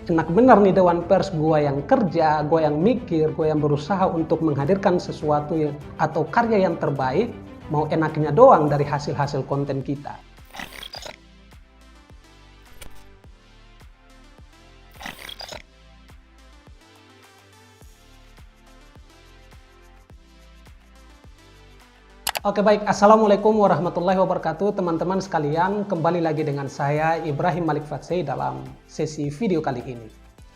Enak benar nih Dewan Pers, gua yang kerja, gua yang mikir, gua yang berusaha untuk menghadirkan sesuatu atau karya yang terbaik, mau enaknya doang dari hasil-hasil konten kita. Oke baik, Assalamualaikum warahmatullahi wabarakatuh teman-teman sekalian. Kembali lagi dengan saya Ibrahim Malik Fatsei dalam sesi video kali ini.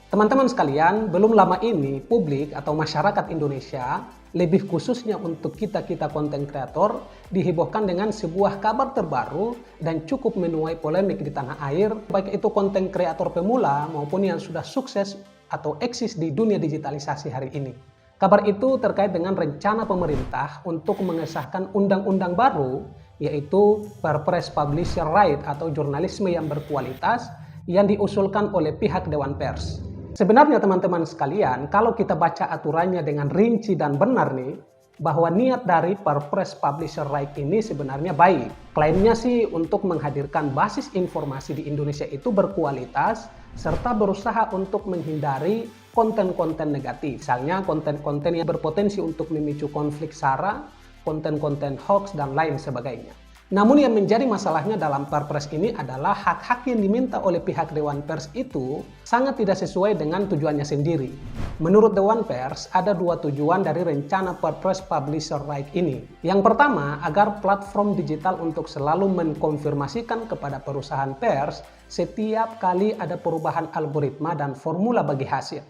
Teman-teman sekalian, belum lama ini publik atau masyarakat Indonesia, lebih khususnya untuk kita-kita konten kreator, dihebohkan dengan sebuah kabar terbaru dan cukup menuai polemik di tanah air, baik itu konten kreator pemula maupun yang sudah sukses atau eksis di dunia digitalisasi hari ini. Kabar itu terkait dengan rencana pemerintah untuk mengesahkan undang-undang baru, yaitu Perpres Publisher Right atau jurnalisme yang berkualitas yang diusulkan oleh pihak Dewan Pers. Sebenarnya teman-teman sekalian, kalau kita baca aturannya dengan rinci dan benar nih, bahwa niat dari Perpres Publisher Right ini sebenarnya baik. Klaimnya sih untuk menghadirkan basis informasi di Indonesia itu berkualitas, serta berusaha untuk menghindari konten-konten negatif. Misalnya konten-konten yang berpotensi untuk memicu konflik SARA, konten-konten hoax, dan lain sebagainya. Namun yang menjadi masalahnya dalam Perpres ini adalah hak-hak yang diminta oleh pihak Dewan Pers itu sangat tidak sesuai dengan tujuannya sendiri. Menurut Dewan Pers, ada dua tujuan dari rencana Perpres Publisher Right ini. Yang pertama, agar platform digital untuk selalu mengkonfirmasikan kepada perusahaan pers setiap kali ada perubahan algoritma dan formula bagi hasil.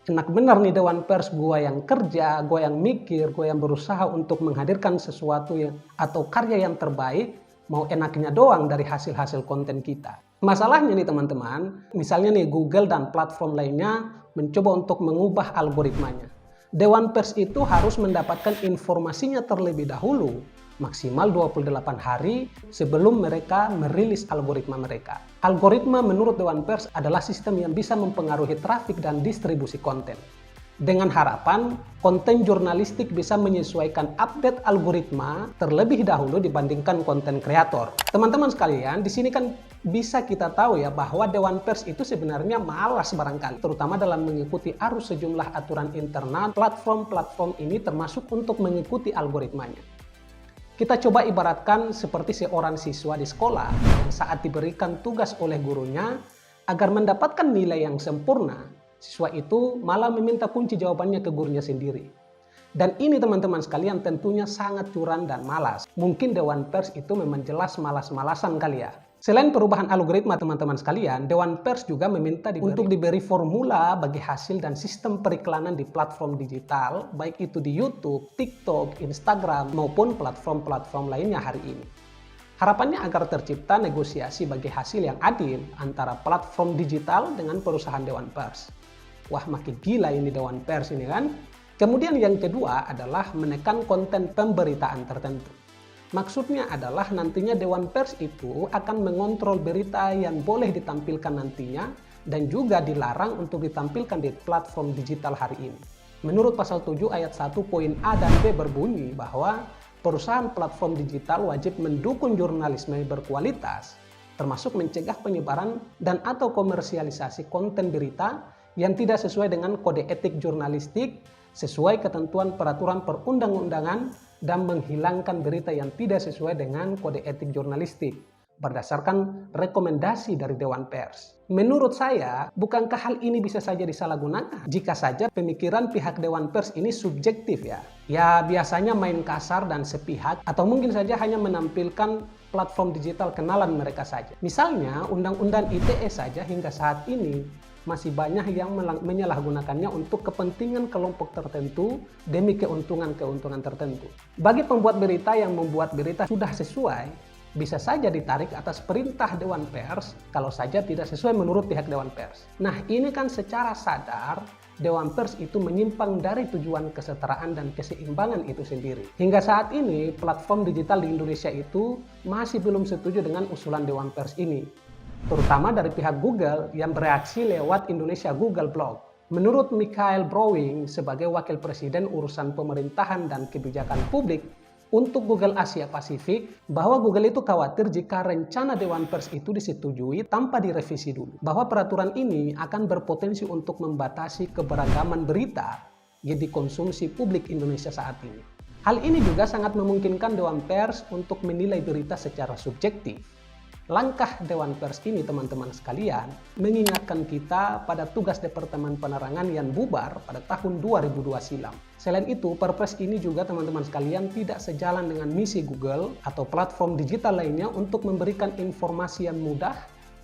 Enak benar nih Dewan Pers, gua yang kerja, gua yang mikir, gua yang berusaha untuk menghadirkan sesuatu atau karya yang terbaik, mau enaknya doang dari hasil-hasil konten kita. Masalahnya nih teman-teman, misalnya nih Google dan platform lainnya mencoba untuk mengubah algoritmanya. Dewan Pers itu harus mendapatkan informasinya terlebih dahulu, maksimal 28 hari sebelum mereka merilis algoritma mereka. Algoritma menurut Dewan Pers adalah sistem yang bisa mempengaruhi trafik dan distribusi konten. Dengan harapan, konten jurnalistik bisa menyesuaikan update algoritma terlebih dahulu dibandingkan konten kreator. Teman-teman sekalian, di sini kan bisa kita tahu ya bahwa Dewan Pers itu sebenarnya malas barangkali, terutama dalam mengikuti arus sejumlah aturan internal platform-platform ini termasuk untuk mengikuti algoritmanya. Kita coba ibaratkan seperti seorang siswa di sekolah yang saat diberikan tugas oleh gurunya agar mendapatkan nilai yang sempurna, siswa itu malah meminta kunci jawabannya ke gurunya sendiri. Dan ini teman-teman sekalian tentunya sangat curang dan malas. Mungkin Dewan Pers itu memang jelas malas-malasan kali ya. Selain perubahan algoritma teman-teman sekalian, Dewan Pers juga meminta untuk diberi formula bagi hasil dan sistem periklanan di platform digital, baik itu di YouTube, TikTok, Instagram, maupun platform-platform lainnya hari ini. Harapannya agar tercipta negosiasi bagi hasil yang adil antara platform digital dengan perusahaan Dewan Pers. Wah, makin gila ini Dewan Pers ini kan. Kemudian yang kedua adalah menekan konten pemberitaan tertentu. Maksudnya adalah nantinya Dewan Pers itu akan mengontrol berita yang boleh ditampilkan nantinya dan juga dilarang untuk ditampilkan di platform digital hari ini. Menurut pasal 7 ayat 1 poin A dan B berbunyi bahwa perusahaan platform digital wajib mendukung jurnalisme berkualitas, termasuk mencegah penyebaran dan atau komersialisasi konten berita yang tidak sesuai dengan kode etik jurnalistik, sesuai ketentuan peraturan perundang-undangan, dan menghilangkan berita yang tidak sesuai dengan kode etik jurnalistik berdasarkan rekomendasi dari Dewan Pers. Menurut saya, bukankah hal ini bisa saja disalahgunakan jika saja pemikiran pihak Dewan Pers ini subjektif ya? Ya biasanya main kasar dan sepihak, atau mungkin saja hanya menampilkan platform digital kenalan mereka saja. Misalnya Undang-Undang ITE saja hingga saat ini masih banyak yang menyalahgunakannya untuk kepentingan kelompok tertentu demi keuntungan-keuntungan tertentu. Bagi pembuat berita yang membuat berita sudah sesuai, bisa saja ditarik atas perintah Dewan Pers kalau saja tidak sesuai menurut pihak Dewan Pers. Nah, ini kan secara sadar Dewan Pers itu menyimpang dari tujuan kesetaraan dan keseimbangan itu sendiri. Hingga saat ini, platform digital di Indonesia itu masih belum setuju dengan usulan Dewan Pers ini, terutama dari pihak Google yang bereaksi lewat Indonesia Google Blog. Menurut Michael Browning sebagai Wakil Presiden Urusan Pemerintahan dan Kebijakan Publik untuk Google Asia Pasifik, bahwa Google itu khawatir jika rencana Dewan Pers itu disetujui tanpa direvisi dulu. Bahwa peraturan ini akan berpotensi untuk membatasi keberagaman berita yang dikonsumsi publik Indonesia saat ini. Hal ini juga sangat memungkinkan Dewan Pers untuk menilai berita secara subjektif. Langkah Dewan Pers ini, teman-teman sekalian, mengingatkan kita pada tugas Departemen Penerangan yang bubar pada tahun 2002 silam. Selain itu, Perpres ini juga, teman-teman sekalian, tidak sejalan dengan misi Google atau platform digital lainnya untuk memberikan informasi yang mudah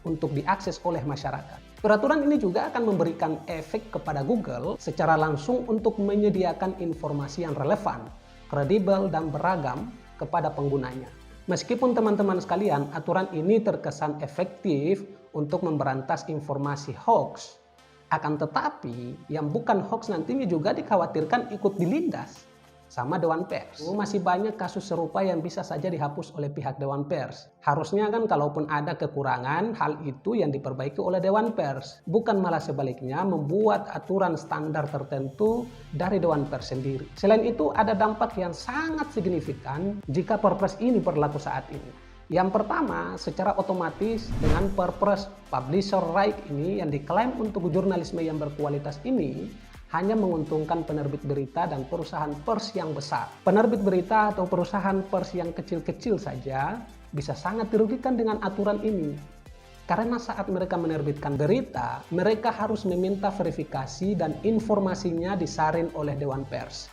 untuk diakses oleh masyarakat. Peraturan ini juga akan memberikan efek kepada Google secara langsung untuk menyediakan informasi yang relevan, kredibel, dan beragam kepada penggunanya. Meskipun teman-teman sekalian, aturan ini terkesan efektif untuk memberantas informasi hoax, akan tetapi yang bukan hoax nantinya juga dikhawatirkan ikut dilindas sama Dewan Pers. Masih banyak kasus serupa yang bisa saja dihapus oleh pihak Dewan Pers. Harusnya kan kalaupun ada kekurangan, hal itu yang diperbaiki oleh Dewan Pers. Bukan malah sebaliknya membuat aturan standar tertentu dari Dewan Pers sendiri. Selain itu ada dampak yang sangat signifikan jika Perpres ini berlaku saat ini. Yang pertama, secara otomatis dengan Perpres Publisher Right ini yang diklaim untuk jurnalisme yang berkualitas ini, hanya menguntungkan penerbit berita dan perusahaan pers yang besar. Penerbit berita atau perusahaan pers yang kecil-kecil saja bisa sangat dirugikan dengan aturan ini. Karena saat mereka menerbitkan berita, mereka harus meminta verifikasi dan informasinya disaring oleh Dewan Pers.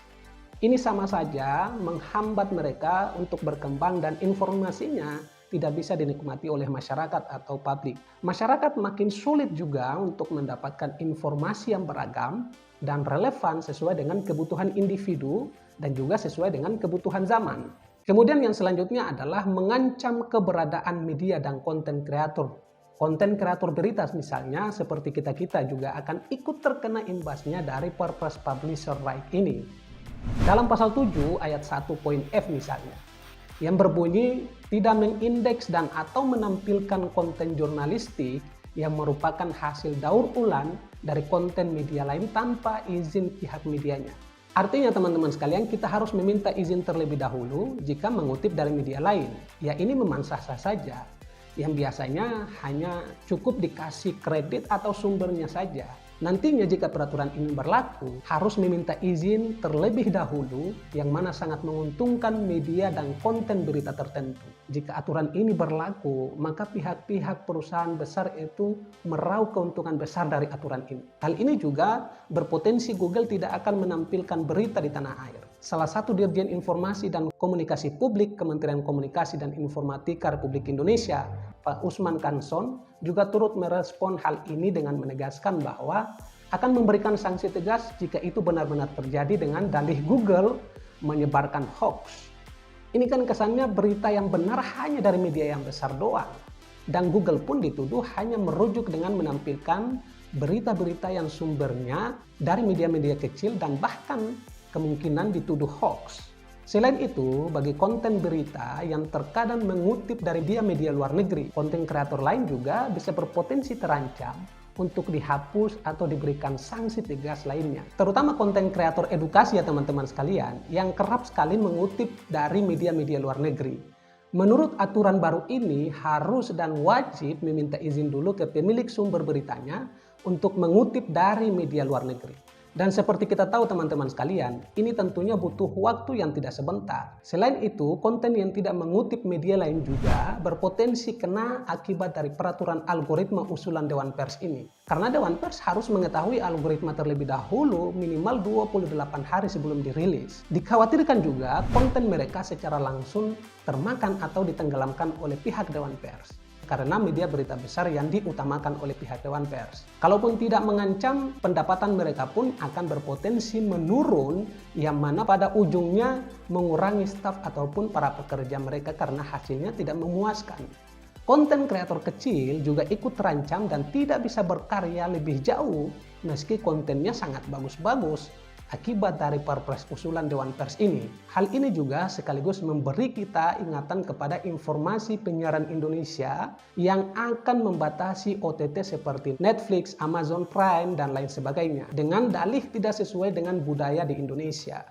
Ini sama saja menghambat mereka untuk berkembang dan informasinya tidak bisa dinikmati oleh masyarakat atau publik. Masyarakat makin sulit juga untuk mendapatkan informasi yang beragam dan relevan sesuai dengan kebutuhan individu dan juga sesuai dengan kebutuhan zaman. Kemudian yang selanjutnya adalah mengancam keberadaan media dan konten kreator. Konten kreator berita misalnya seperti kita-kita juga akan ikut terkena imbasnya dari Perpres Publisher Right ini. Dalam pasal 7 ayat 1.f misalnya, yang berbunyi tidak mengindeks dan atau menampilkan konten jurnalistik yang merupakan hasil daur ulang dari konten media lain tanpa izin pihak medianya. Artinya teman-teman sekalian, kita harus meminta izin terlebih dahulu jika mengutip dari media lain. Ya ini memang sah-sah saja, yang biasanya hanya cukup dikasih kredit atau sumbernya saja. Nantinya jika peraturan ini berlaku, harus meminta izin terlebih dahulu yang mana sangat menguntungkan media dan konten berita tertentu. Jika aturan ini berlaku, maka pihak-pihak perusahaan besar itu meraup keuntungan besar dari aturan ini. Hal ini juga berpotensi Google tidak akan menampilkan berita di tanah air. Salah satu Dirjen Informasi dan Komunikasi Publik Kementerian Komunikasi dan Informatika Republik Indonesia, Pak Usman Kanson, juga turut merespon hal ini dengan menegaskan bahwa akan memberikan sanksi tegas jika itu benar-benar terjadi dengan dalih Google menyebarkan hoax. Ini kan kesannya berita yang benar hanya dari media yang besar doang. Dan Google pun dituduh hanya merujuk dengan menampilkan berita-berita yang sumbernya dari media-media kecil dan bahkan kemungkinan dituduh hoax. Selain itu, bagi konten berita yang terkadang mengutip dari media luar negeri, konten kreator lain juga bisa berpotensi terancam untuk dihapus atau diberikan sanksi tegas lainnya. Terutama konten kreator edukasi ya teman-teman sekalian, yang kerap sekali mengutip dari media-media luar negeri. Menurut aturan baru ini, harus dan wajib meminta izin dulu ke pemilik sumber beritanya untuk mengutip dari media luar negeri. Dan seperti kita tahu teman-teman sekalian, ini tentunya butuh waktu yang tidak sebentar. Selain itu, konten yang tidak mengutip media lain juga berpotensi kena akibat dari peraturan algoritma usulan Dewan Pers ini. Karena Dewan Pers harus mengetahui algoritma terlebih dahulu minimal 28 hari sebelum dirilis. Dikhawatirkan juga konten mereka secara langsung termakan atau ditenggelamkan oleh pihak Dewan Pers karena media berita besar yang diutamakan oleh pihak Dewan Pers. Kalaupun tidak mengancam, pendapatan mereka pun akan berpotensi menurun, yang mana pada ujungnya mengurangi staf ataupun para pekerja mereka karena hasilnya tidak memuaskan. Konten kreator kecil juga ikut terancam dan tidak bisa berkarya lebih jauh meski kontennya sangat bagus-bagus akibat dari Perpres usulan Dewan Pers ini. Hal ini juga sekaligus memberi kita ingatan kepada informasi penyiaran Indonesia yang akan membatasi OTT seperti Netflix, Amazon Prime, dan lain sebagainya dengan dalih tidak sesuai dengan budaya di Indonesia.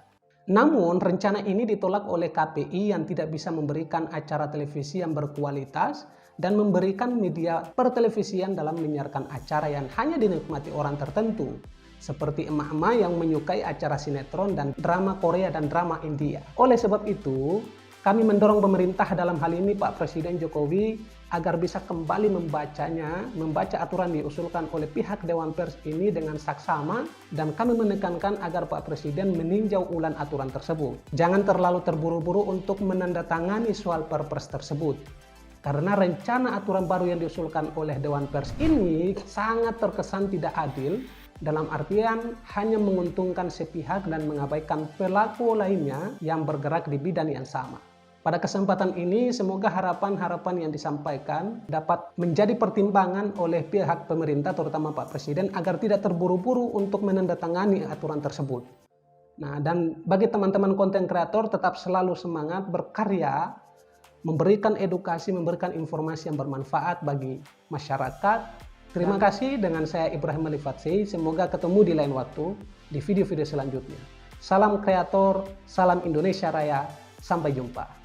Namun, rencana ini ditolak oleh KPI yang tidak bisa memberikan acara televisi yang berkualitas dan memberikan media pertelevisian dalam menyiarkan acara yang hanya dinikmati orang tertentu, seperti emak-emak yang menyukai acara sinetron dan drama Korea dan drama India. Oleh sebab itu, kami mendorong pemerintah dalam hal ini Pak Presiden Jokowi agar bisa kembali membaca aturan diusulkan oleh pihak Dewan Pers ini dengan saksama, dan kami menekankan agar Pak Presiden meninjau ulang aturan tersebut. Jangan terlalu terburu-buru untuk menandatangani soal Perpres tersebut. Karena rencana aturan baru yang diusulkan oleh Dewan Pers ini sangat terkesan tidak adil, dalam artian hanya menguntungkan sepihak dan mengabaikan pelaku lainnya yang bergerak di bidang yang sama. Pada kesempatan ini, semoga harapan-harapan yang disampaikan dapat menjadi pertimbangan oleh pihak pemerintah, terutama Pak Presiden, agar tidak terburu-buru untuk menandatangani aturan tersebut. Nah, dan bagi teman-teman konten kreator, tetap selalu semangat berkarya, memberikan edukasi, memberikan informasi yang bermanfaat bagi masyarakat. Terima kasih, dengan saya Ibrahim Malik Fatsei. Semoga ketemu di lain waktu, di video-video selanjutnya. Salam kreator, salam Indonesia Raya, sampai jumpa.